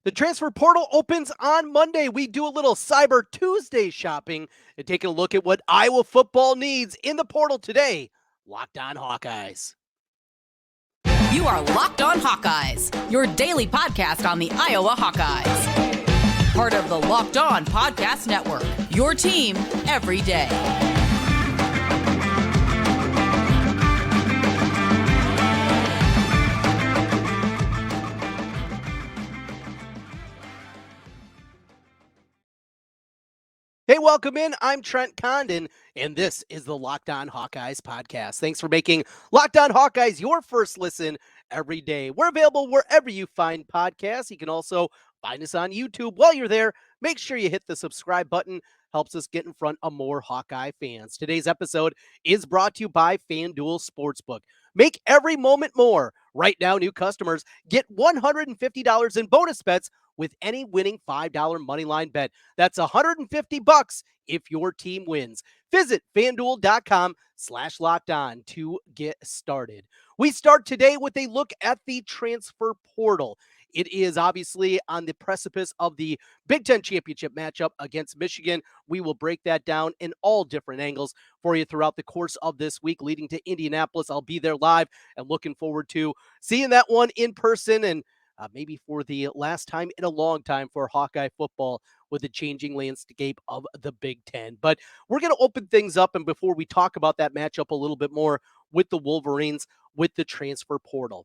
The transfer portal opens on Monday. We do a little Cyber Tuesday shopping and taking a look at what Iowa football needs in the portal today. Locked on Hawkeyes. You are Locked On Hawkeyes, your daily podcast on the Iowa Hawkeyes. Part of the Locked On Podcast Network, your team every day. Hey, welcome in. I'm Trent Condon, and this is the Locked On Hawkeyes podcast. Thanks for making Locked On Hawkeyes your first listen every day. We're available wherever you find podcasts. You can also find us on YouTube. While you're there, make sure you hit the subscribe button. Helps us get in front of more Hawkeye fans. Today's episode is brought to you by FanDuel Sportsbook. Make every moment more. Right now, new customers get $150 in bonus bets with any winning $5 moneyline bet. That's $150 if your team wins. Visit FanDuel.com/lockedon to get started. We start today with a look at the transfer portal. It is obviously on the precipice of the Big Ten championship matchup against Michigan. We will break that down in all different angles for you throughout the course of this week, leading to Indianapolis. I'll be there live and looking forward to seeing that one in person and maybe for the last time in a long time for Hawkeye football with the changing landscape of the Big Ten. But we're going to open things up. And before we talk about that matchup a little bit more with the Wolverines, with the transfer portal,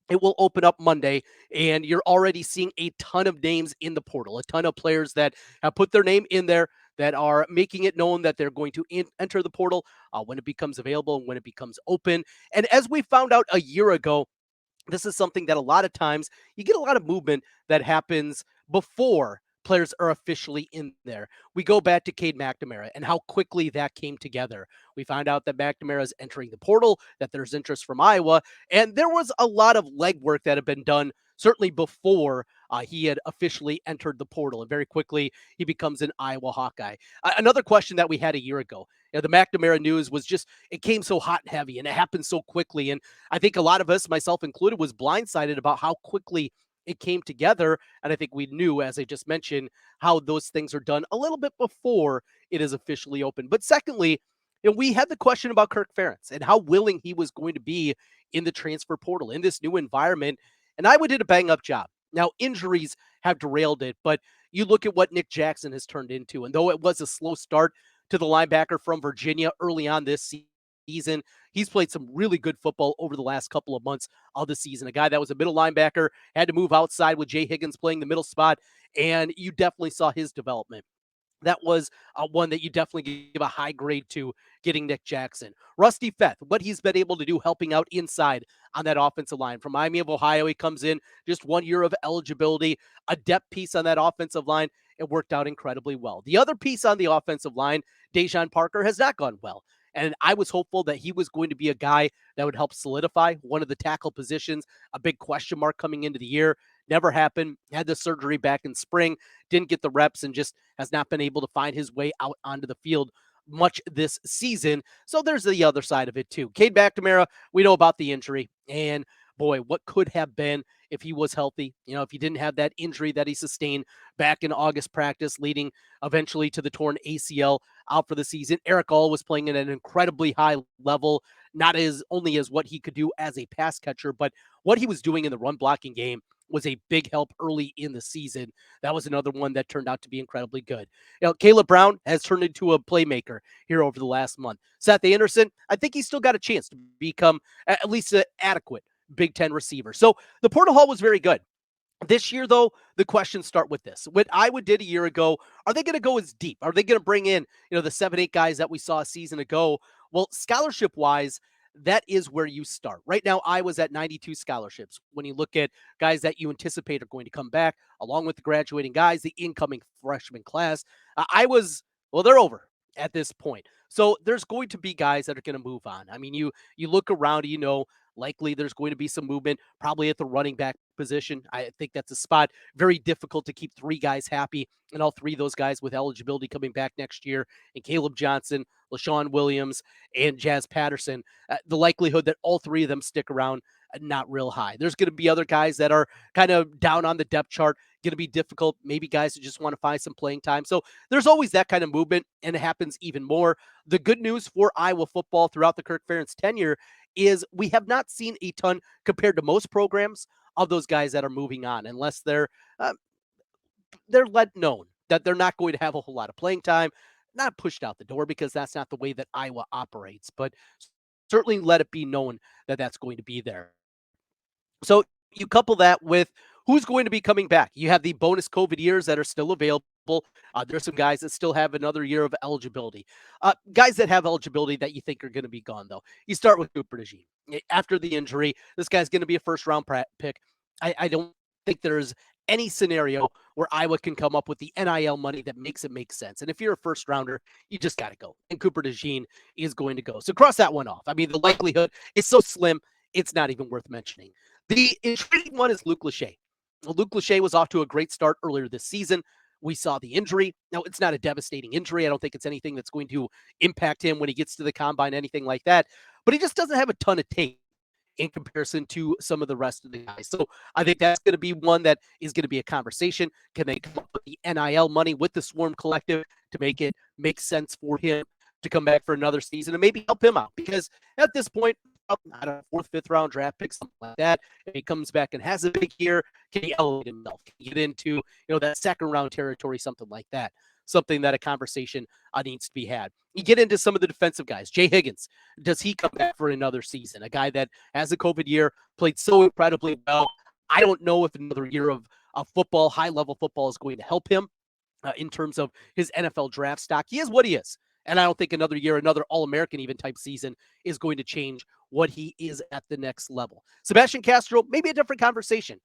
it will open up Monday, and you're already seeing a ton of names in the portal, a ton of players that have put their name in there that are making it known that they're going to enter the portal when it becomes available and when it becomes open. And as we found out a year ago, this is something that a lot of times you get a lot of movement that happens before players are officially in there. We go back to Cade McNamara and how quickly that came together. We found out that McNamara is entering the portal, that there's interest from Iowa, and there was a lot of legwork that had been done certainly before he had officially entered the portal. And very quickly, he becomes an Iowa Hawkeye. Another question that we had a year ago, the McNamara news was just, it came so hot and heavy and it happened so quickly. And I think a lot of us, myself included, was blindsided about how quickly it came together. And I think we knew, as I just mentioned, how those things are done a little bit before it is officially open. But secondly, we had the question about Kirk Ferentz and how willing he was going to be in the transfer portal in this new environment. And Iowa did a bang up job. Now, injuries have derailed it, but you look at what Nick Jackson has turned into. And though it was a slow start to the linebacker from Virginia early on this season, he's played some really good football over the last couple of months of the season. A guy that was a middle linebacker, had to move outside with Jay Higgins playing the middle spot, and you definitely saw his development. That was one that you definitely give a high grade to, getting Nick Jackson. Rusty Feth, what he's been able to do helping out inside on that offensive line. From Miami of Ohio, he comes in, just 1 year of eligibility, a depth piece on that offensive line. It worked out incredibly well. The other piece on the offensive line, Dejon Parker, has not gone well. And I was hopeful that he was going to be a guy that would help solidify one of the tackle positions, a big question mark coming into the year. Never happened. Had the surgery back in spring, didn't get the reps, and just has not been able to find his way out onto the field much this season. So there's the other side of it too. Cade McNamara, we know about the injury, and boy, what could have been if he was healthy, if he didn't have that injury that he sustained back in August practice, leading eventually to the torn ACL, out for the season. Eric All was playing at an incredibly high level, not as only as what he could do as a pass catcher, but what he was doing in the run blocking game was a big help early in the season. That was another one that turned out to be incredibly good. Caleb Brown has turned into a playmaker here over the last month. Seth Anderson, I think he's still got a chance to become at least an adequate Big Ten receiver. So the portal haul was very good. This year, though, the questions start with this. What Iowa did a year ago, are they going to go as deep? Are they going to bring in, the 7-8 guys that we saw a season ago? Well, scholarship-wise, that is where you start. Right now, Iowa's at 92 scholarships. When you look at guys that you anticipate are going to come back, along with the graduating guys, the incoming freshman class, they're over at this point. So there's going to be guys that are going to move on. I mean, you look around, likely there's going to be some movement, probably at the running back position. I think that's a spot very difficult to keep three guys happy, and all three of those guys with eligibility coming back next year, and Caleb Johnson, LaShawn Williams, and Jazz Patterson. The likelihood that all three of them stick around, not real high. There's going to be other guys that are kind of down on the depth chart, going to be difficult. Maybe guys that just want to find some playing time. So there's always that kind of movement, and it happens even more. The good news for Iowa football throughout the Kirk Ferentz tenure is we have not seen a ton compared to most programs of those guys that are moving on, unless uh, they're let known that they're not going to have a whole lot of playing time, not pushed out the door because that's not the way that Iowa operates, but certainly let it be known that that's going to be there. So you couple that with who's going to be coming back. You have the bonus COVID years that are still available. There's some guys that still have another year of eligibility. Guys that have eligibility that you think are going to be gone, though. You start with Cooper DeJean. After the injury, this guy's going to be a first-round pick. I don't think there's any scenario where Iowa can come up with the NIL money that makes it make sense. And if you're a first rounder, you just got to go. And Cooper DeJean is going to go. So cross that one off. I mean, the likelihood is so slim, it's not even worth mentioning. The intriguing one is Luke Lachey. Luke Lachey was off to a great start earlier this season. We saw the injury. Now, it's not a devastating injury. I don't think it's anything that's going to impact him when he gets to the combine, anything like that. But he just doesn't have a ton of tape in comparison to some of the rest of the guys. So I think that's going to be one that is going to be a conversation. Can they come up with the NIL money with the Swarm Collective to make it make sense for him to come back for another season and maybe help him out? Because at this point, I don't know, fourth, fifth round draft pick, something like that. If he comes back and has a big year, can he elevate himself? Can he get into that second round territory, something like that? Something that a conversation needs to be had. You get into some of the defensive guys. Jay Higgins, does he come back for another season? A guy that has a COVID year, played so incredibly well. I don't know if another year of football, high-level football, is going to help him in terms of his NFL draft stock. He is what he is. And I don't think another year, another All-American even type season is going to change what he is at the next level. Sebastian Castro, maybe a different conversation.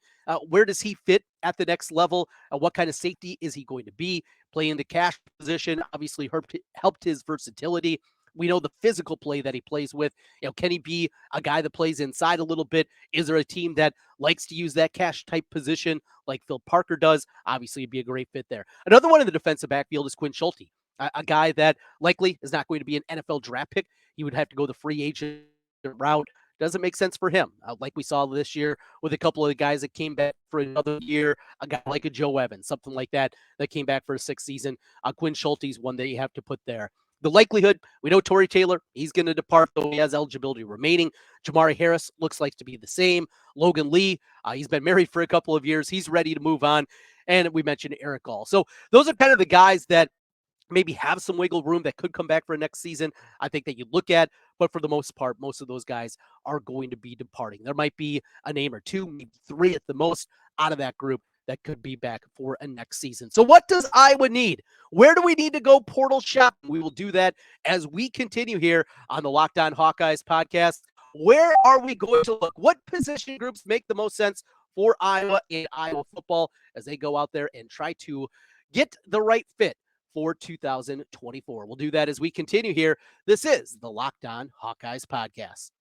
Where does he fit at the next level? What kind of safety is he going to be? Playing the cash position obviously helped his versatility. We know the physical play that he plays with. Can he be a guy that plays inside a little bit? Is there a team that likes to use that cash type position like Phil Parker does? Obviously, it'd be a great fit there. Another one in the defensive backfield is Quinn Schulte, a guy that likely is not going to be an NFL draft pick. He would have to go the free agent route. Doesn't make sense for him. Like we saw this year with a couple of the guys that came back for another year, a guy like a Joe Evans, something like that came back for a sixth season. Quinn Schulte's one that you have to put there. The likelihood, we know Tory Taylor, he's going to depart, though he has eligibility remaining. Jamari Harris looks like to be the same. Logan Lee, he's been married for a couple of years. He's ready to move on. And we mentioned Eric Gall. So those are kind of the guys that maybe have some wiggle room that could come back for next season. I think that you look at, but for the most part, most of those guys are going to be departing. There might be a name or two, maybe three at the most out of that group that could be back for a next season. So what does Iowa need? Where do we need to go portal shopping? We will do that as we continue here on the Locked On Hawkeyes podcast. Where are we going to look? What position groups make the most sense for Iowa and Iowa football as they go out there and try to get the right fit for 2024. We'll do that as we continue here. This is the Locked On Hawkeyes podcast.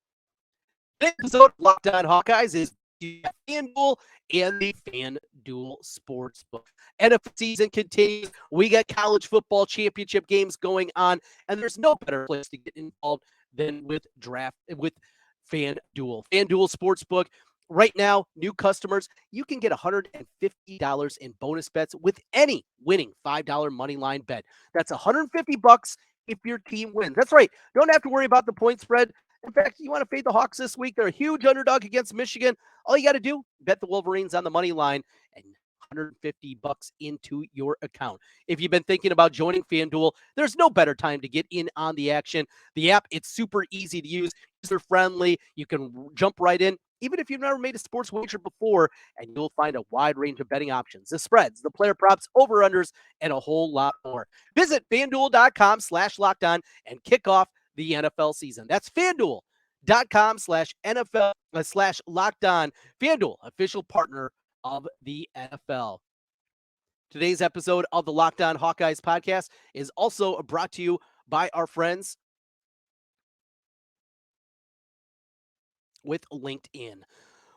Today's episode of Locked On Hawkeyes is FanDuel and the FanDuel Sportsbook. NFL season continues. We got college football championship games going on, and there's no better place to get involved than with FanDuel. FanDuel Sportsbook. Right now, new customers, you can get $150 in bonus bets with any winning $5 money line bet. That's $150 if your team wins. That's right. Don't have to worry about the point spread. In fact, you want to fade the Hawks this week. They're a huge underdog against Michigan. All you got to do, bet the Wolverines on the money line and $150 into your account. If you've been thinking about joining FanDuel, there's no better time to get in on the action. The app, it's super easy to use, user-friendly. You can jump right in, even if you've never made a sports wager before, and you'll find a wide range of betting options, the spreads, the player props, over-unders, and a whole lot more. Visit FanDuel.com/lockedon and kick off the NFL season. That's FanDuel.com/NFL/lockedon. FanDuel, official partner of the NFL. Today's episode of the Locked On Hawkeyes podcast is also brought to you by our friends with LinkedIn.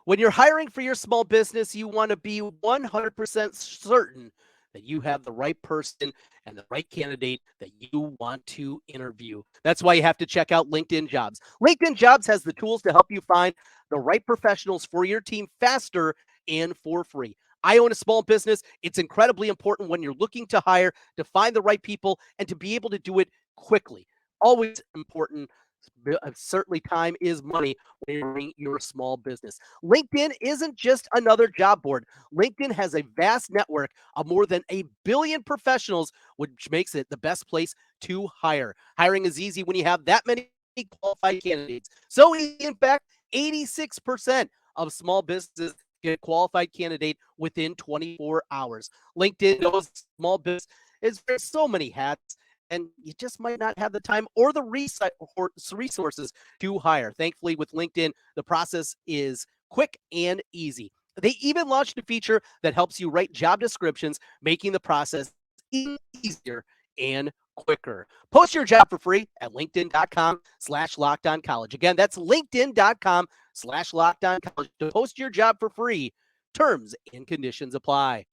When you're hiring for your small business, you want to be 100% certain that you have the right person and the right candidate that you want to interview. That's why you have to check out LinkedIn Jobs. LinkedIn Jobs has the tools to help you find the right professionals for your team faster and for free. I own a small business. It's incredibly important when you're looking to hire to find the right people and to be able to do it quickly. Always important. Certainly, time is money when you're running your small business. LinkedIn isn't just another job board. LinkedIn has a vast network of more than a billion professionals, which makes it the best place to hire. Hiring is easy when you have that many qualified candidates. So easy, in fact, 86% of small businesses get a qualified candidate within 24 hours. LinkedIn knows small business is wears so many hats, and you just might not have the time or the resources to hire. Thankfully, with LinkedIn, the process is quick and easy. They even launched a feature that helps you write job descriptions, making the process even easier and quicker. Post your job for free at linkedin.com/lockedoncollege. Again, that's linkedin.com/lockedoncollege to post your job for free. Terms and conditions apply.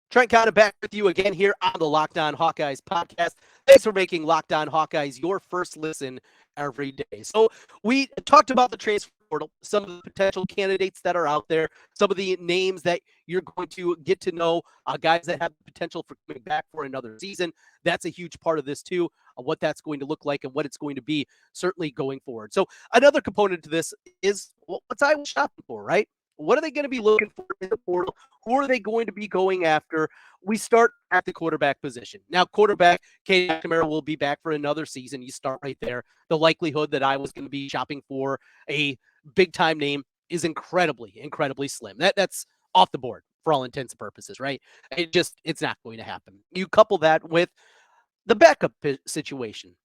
Trent Condon back with you again here on the Locked On Hawkeyes podcast. Thanks for making Locked On Hawkeyes your first listen every day. So we talked about the transfer portal, some of the potential candidates that are out there, some of the names that you're going to get to know, guys that have potential for coming back for another season. That's a huge part of this too, what that's going to look like and what it's going to be certainly going forward. So another component to this is what's Iowa shopping for, right? What are they going to be looking for in the portal? Who are they going to be going after? We start at the quarterback position. Now, quarterback, Cade McNamara will be back for another season. You start right there. The likelihood that I was going to be shopping for a big-time name is incredibly, incredibly slim. That's off the board for all intents and purposes, right? It's not going to happen. You couple that with the backup situation.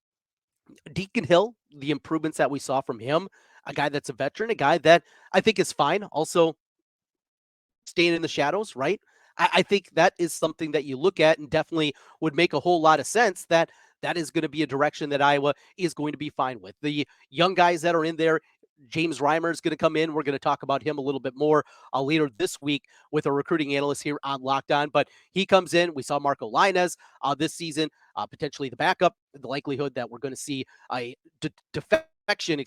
Deacon Hill, the improvements that we saw from him, a guy that's a veteran, a guy that I think is fine. Also, staying in the shadows, right? I think that is something that you look at and definitely would make a whole lot of sense that that is going to be a direction that Iowa is going to be fine with. The young guys that are in there, James Reimer is going to come in. We're going to talk about him a little bit more later this week with a recruiting analyst here on Locked On. But he comes in. We saw Marco Linez this season, potentially the backup. The likelihood that we're going to see a defection,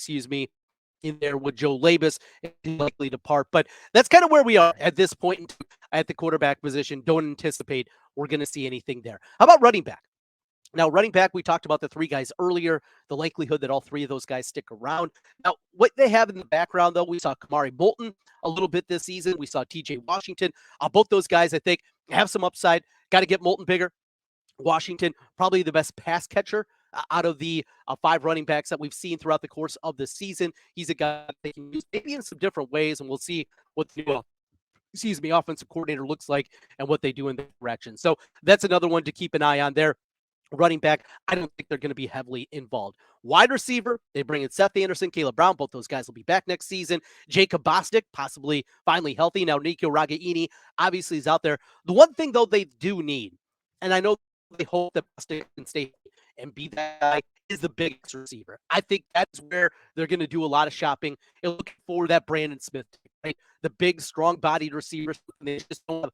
in there with Joe Labus likely to depart. But that's kind of where we are at this point at the quarterback position. Don't anticipate we're going to see anything there. How about running back? Now, running back, we talked about the three guys earlier, the likelihood that all three of those guys stick around. Now, what they have in the background, though, we saw Kamari Bolton a little bit this season. We saw TJ Washington. Both those guys, I think, have some upside. Got to get Bolton bigger. Washington, probably the best pass catcher out of the five running backs that we've seen throughout the course of the season. He's a guy that can use maybe in some different ways, and we'll see what the offensive coordinator looks like and what they do in that direction. So that's another one to keep an eye on there. Running back, I don't think they're going to be heavily involved. Wide receiver, they bring in Seth Anderson, Caleb Brown. Both those guys will be back next season. Jacob Bostic, possibly finally healthy. Now, Nico Ragaini obviously is out there. The one thing, though, they do need, and I know they hope that Bostic can stay and be that guy, is the biggest receiver. I think that's where they're going to do a lot of shopping and looking for that Brandon Smith, right? The big, strong-bodied receiver. They just don't have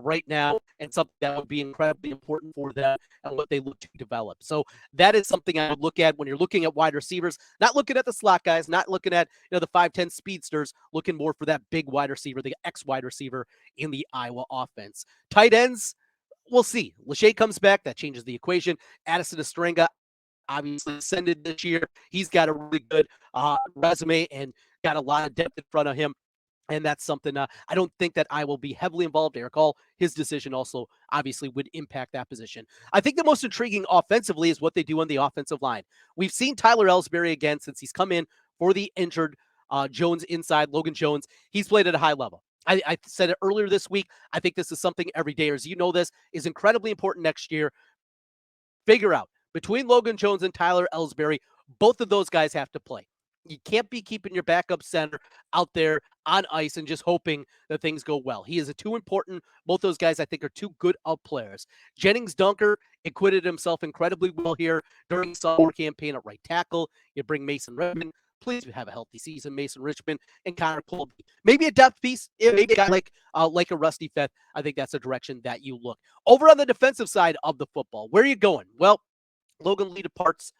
right now, and something that would be incredibly important for them and what they look to develop. So that is something I would look at when you're looking at wide receivers, not looking at the slot guys, not looking at the 5'10 speedsters, looking more for that big wide receiver, the X wide receiver in the Iowa offense. Tight ends, we'll see. Lachey comes back. That changes the equation. Addison Estrenga, obviously ascended this year. He's got a really good resume and got a lot of depth in front of him. And that's something I don't think that I will be heavily involved. Eric Hall, his decision also obviously would impact that position. I think the most intriguing offensively is what they do on the offensive line. We've seen Tyler Ellsbury again since he's come in for the injured Jones inside, Logan Jones. He's played at a high level. I said it earlier this week. I think this is something every dayers, this is incredibly important next year. Figure out between Logan Jones and Tyler Ellsbury, both of those guys have to play. You can't be keeping your backup center out there on ice and just hoping that things go well. He is too important. Both those guys, I think, are too good of players. Jennings Dunker acquitted himself incredibly well here during the summer campaign at right tackle. You bring Mason Redmond, Please have a healthy season, Mason Richmond and Connor Colby. Maybe a depth piece, maybe a guy like a Rusty Feth. I think that's a direction that you look. Over on the defensive side of the football, where are you going? Well, Logan Lee departs.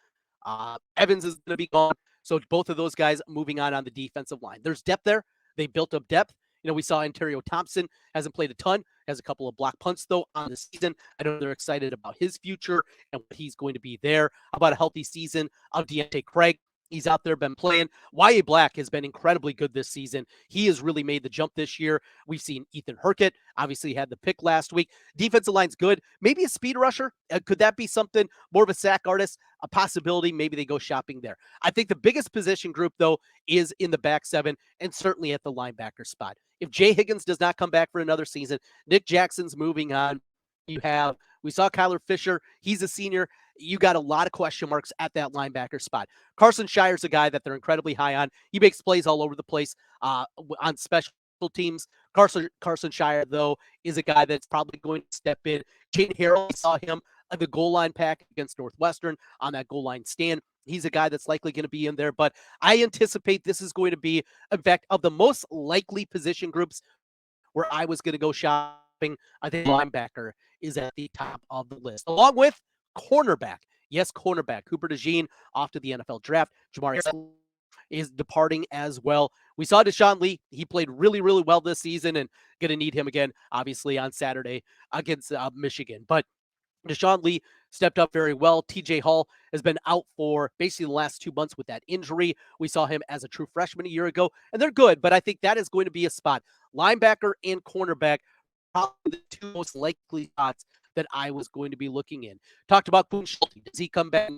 Evans is going to be gone. So both of those guys moving on the defensive line. There's depth there. They built up depth. We saw Ontario Thompson hasn't played a ton, has a couple of block punts, though, on the season. I know they're excited about his future and what he's going to be there. How about a healthy season of Deontay Craig? He's out there, been playing. Y.A. Black has been incredibly good this season. He has really made the jump this year. We've seen Ethan Herkett, obviously had the pick last week. Defensive line's good. Maybe a speed rusher. Could that be something, more of a sack artist? A possibility. Maybe they go shopping there. I think the biggest position group, though, is in the back seven and certainly at the linebacker spot. If Jay Higgins does not come back for another season, Nick Jackson's moving on. We saw Kyler Fisher. He's a senior. You got a lot of question marks at that linebacker spot. Carson Shire's a guy that they're incredibly high on. He makes plays all over the place on special teams. Carson Shire, though, is a guy that's probably going to step in. Jaden Harrell, saw him at the goal line pack against Northwestern on that goal line stand. He's a guy that's likely going to be in there, but I anticipate this is going to be, in fact, of the most likely position groups where I was going to go shopping, I think linebacker is at the top of the list, along with cornerback. Yes, cornerback. Cooper DeJean off to the NFL draft. Jamari is departing as well. We saw Deshaun Lee. He played really, really well this season and going to need him again, obviously, on Saturday against Michigan. But Deshaun Lee stepped up very well. TJ Hall has been out for basically the last 2 months with that injury. We saw him as a true freshman a year ago, and they're good, but I think that is going to be a spot. Linebacker and cornerback, probably the two most likely spots that I was going to be looking in. Talked about Boone Schulte. Does he come back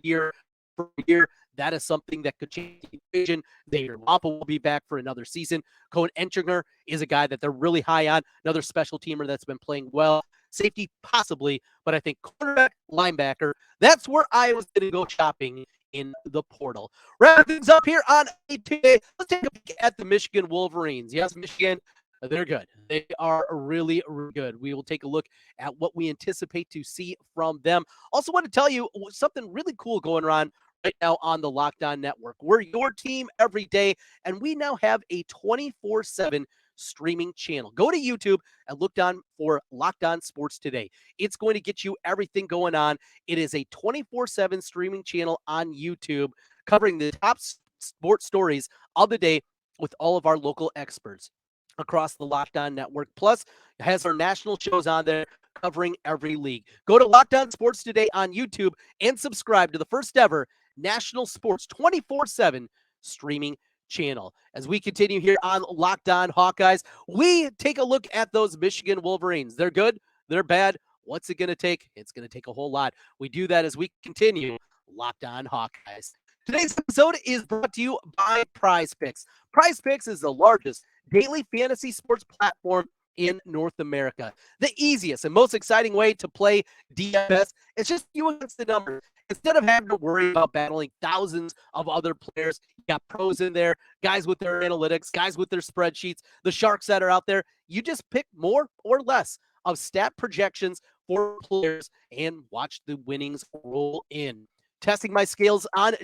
year for year? That is something that could change the equation. Xavier Wampa will be back for another season. Cohen Enchinger is a guy that they're really high on, another special teamer that's been playing well. Safety, possibly, but I think cornerback, linebacker, that's where I was going to go shopping in the portal. Wrapping things up here on today, let's take a peek at the Michigan Wolverines. Yes, Michigan, they're good. They are really, really good. We will take a look at what we anticipate to see from them. Also want to tell you something really cool going on right now on the Locked On Network. We're your team every day, and we now have a 24/7 streaming channel. Go to YouTube and look down for Locked On Sports Today. It's going to get you everything going on. It is a 24/7 streaming channel on YouTube covering the top sports stories of the day with all of our local experts across the Locked On Network. Plus, it has our national shows on there covering every league. Go to Locked On Sports Today on YouTube and subscribe to the first ever national sports 24/7 streaming channel. As we continue here on Locked On Hawkeyes, we take a look at those Michigan Wolverines. They're good, they're bad. What's it going to take? It's going to take a whole lot. We do that as we continue Locked On Hawkeyes. Today's episode is brought to you by PrizePicks. PrizePicks is the largest daily fantasy sports platform in North America. The easiest and most exciting way to play DFS is just you against the numbers. Instead of having to worry about battling thousands of other players, you got pros in there, guys with their analytics, guys with their spreadsheets, the sharks that are out there. You just pick more or less of stat projections for players and watch the winnings roll in. Testing my skills on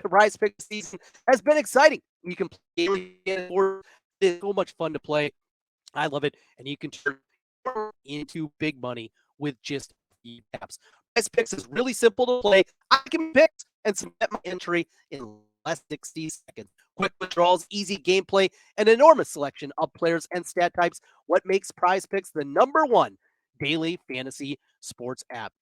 PrizePicks season has been exciting. You can play daily. It's so much fun to play. I love it, and you can turn into big money with just a few taps. PrizePicks is really simple to play. I can pick and submit my entry in less than 60 seconds. Quick withdrawals, easy gameplay, an enormous selection of players and stat types. What makes PrizePicks the #1 daily fantasy sports app?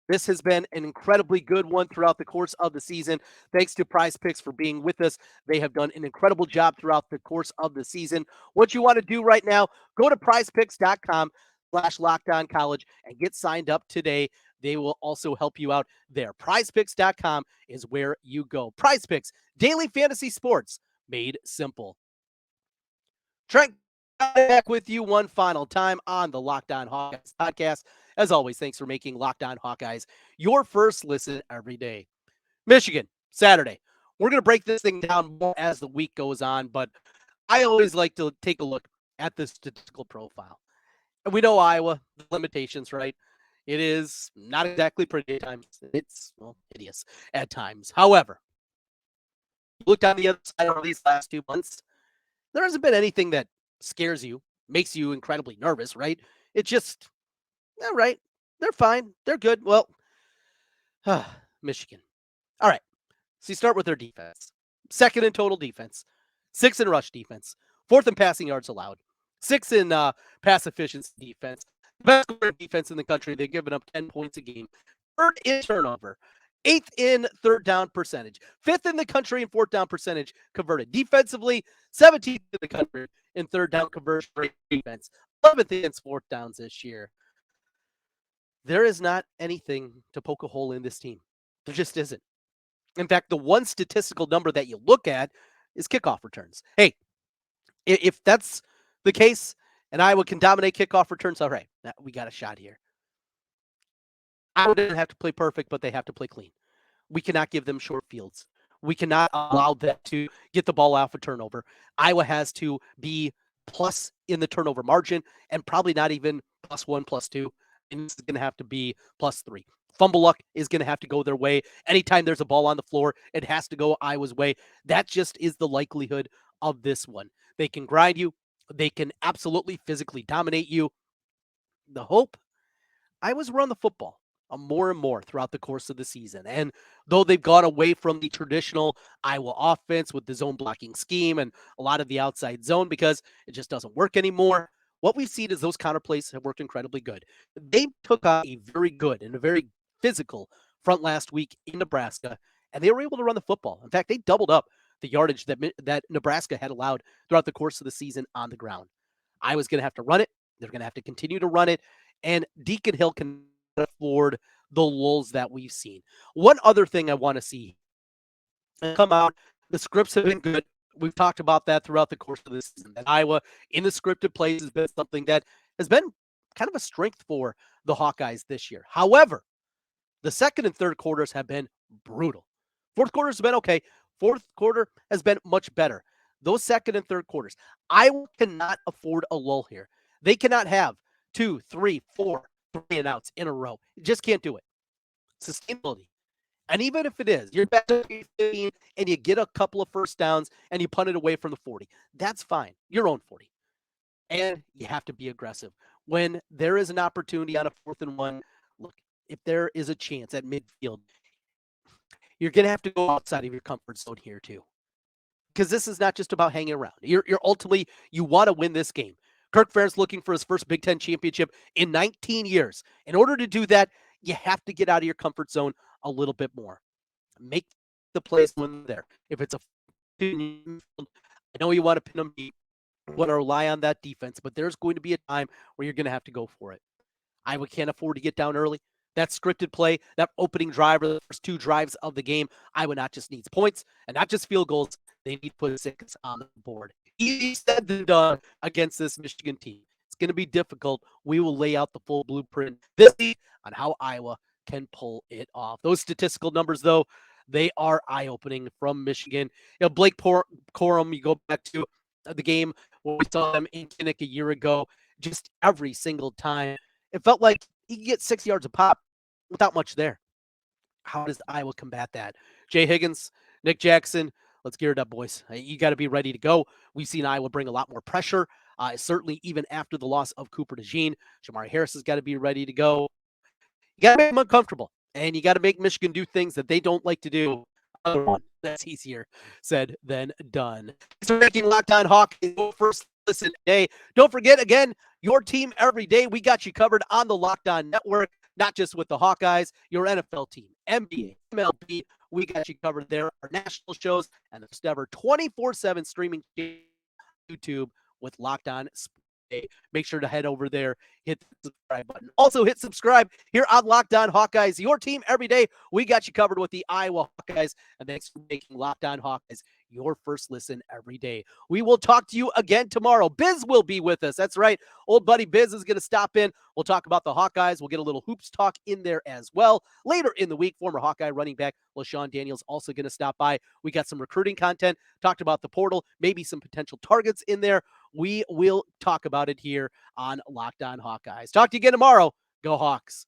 This has been an incredibly good one throughout the course of the season. Thanks to PrizePicks for being with us. They have done an incredible job throughout the course of the season. What you want to do right now, go to prizepicks.com/lockedoncollege and get signed up today. They will also help you out there. PrizePicks.com is where you go. PrizePicks, daily fantasy sports made simple. Trent, back with you one final time on the Locked On Hawkeyes podcast. As always, thanks for making Locked On Hawkeyes your first listen every day. Michigan, Saturday. We're going to break this thing down more as the week goes on, but I always like to take a look at the statistical profile. And we know Iowa, the limitations, right? It is not exactly pretty at times. It's, well, hideous at times. However, You looked on the other side over these last 2 months, there hasn't been anything that scares you, makes you incredibly nervous, right? It just, all right, they're fine. They're good. Well, Michigan. All right. So you start with their defense. Second in total defense, sixth in rush defense, fourth in passing yards allowed, sixth in pass efficiency defense, best scoring defense in the country. They've given up 10 points a game, third in turnover, eighth in third down percentage, fifth in the country in fourth down percentage converted. Defensively, 17th in the country in third down conversion rate defense, 11th against fourth downs this year. There is not anything to poke a hole in this team. There just isn't. In fact, the one statistical number that you look at is kickoff returns. Hey, if that's the case and Iowa can dominate kickoff returns, all right, we got a shot here. Iowa doesn't have to play perfect, but they have to play clean. We cannot give them short fields. We cannot allow them to get the ball off a turnover. Iowa has to be plus in the turnover margin and probably not even +1, +2. And this is going to have to be +3. Fumble luck is going to have to go their way. Anytime there's a ball on the floor, it has to go Iowa's way. That just is the likelihood of this one. They can grind you. They can absolutely physically dominate you. The hope, Iowa's run the football more and more throughout the course of the season. And though they've gone away from the traditional Iowa offense with the zone blocking scheme and a lot of the outside zone because it just doesn't work anymore, what we've seen is those counterplays have worked incredibly good. They took on a very good and a very physical front last week in Nebraska, and they were able to run the football. In fact, they doubled up the yardage that Nebraska had allowed throughout the course of the season on the ground. Iowa's going to have to run it. They're going to have to continue to run it. And Deacon Hill can afford the lulls that we've seen. One other thing I want to see come out, the scripts have been good. We've talked about that throughout the course of this season. That Iowa in the scripted plays has been something that has been kind of a strength for the Hawkeyes this year. However, the second and third quarters have been brutal. Fourth quarter has been okay. Fourth quarter has been much better. Those second and third quarters, Iowa cannot afford a lull here. They cannot have 2, 3, 4 three and outs in a row. You just can't do it. Sustainability. And even if it is, you're back to 15 and you get a couple of first downs and you punt it away from the 40. That's fine. Your own 40. And you have to be aggressive. When there is an opportunity on a 4th and 1, look, if there is a chance at midfield, you're going to have to go outside of your comfort zone here too. Because this is not just about hanging around. You're ultimately, you want to win this game. Kirk Ferentz looking for his first Big Ten championship in 19 years. In order to do that, you have to get out of your comfort zone a little bit more. Make the plays when they're there. If it's I know you want to pin them deep. You want to rely on that defense, but there's going to be a time where you're going to have to go for it. Iowa can't afford to get down early. That scripted play, that opening drive, or the first 2 drives of the game, Iowa not just needs points and not just field goals. They need to put 6 on the board. Easier said than done against this Michigan team. It's going to be difficult. We will lay out the full blueprint this week on how Iowa can pull it off. Those statistical numbers, though, they are eye-opening from Michigan. Blake Corum, you go back to the game where we saw them in Kinnick a year ago, just every single time. It felt like he could get 6 yards a pop without much there. How does Iowa combat that? Jay Higgins, Nick Jackson, let's gear it up, boys. You got to be ready to go. We've seen Iowa bring a lot more pressure, certainly even after the loss of Cooper DeJean. Jamari Harris has got to be ready to go. You got to make them uncomfortable, and you got to make Michigan do things that they don't like to do. That's easier said than done. Thanks for making Locked On Hawkeyes your first listen today. Don't forget, again, your team every day. We got you covered on the Locked On Network, not just with the Hawkeyes, your NFL team, NBA, MLB. We got you covered there. Our national shows and the first ever 24/7 streaming YouTube with Locked On Sports. Make sure to head over there, hit the subscribe button. Also hit subscribe here on Locked On Hawkeyes, your team every day. We got you covered with the Iowa Hawkeyes, and thanks for making Locked On Hawkeyes your first listen every day. We will talk to you again tomorrow. Biz will be with us. That's right. Old buddy Biz is going to stop in. We'll talk about the Hawkeyes. We'll get a little hoops talk in there as well. Later in the week, former Hawkeye running back LaShawn Daniels also going to stop by. We got some recruiting content, talked about the portal, maybe some potential targets in there. We will talk about it here on Locked On Hawkeyes. Talk to you again tomorrow. Go Hawks.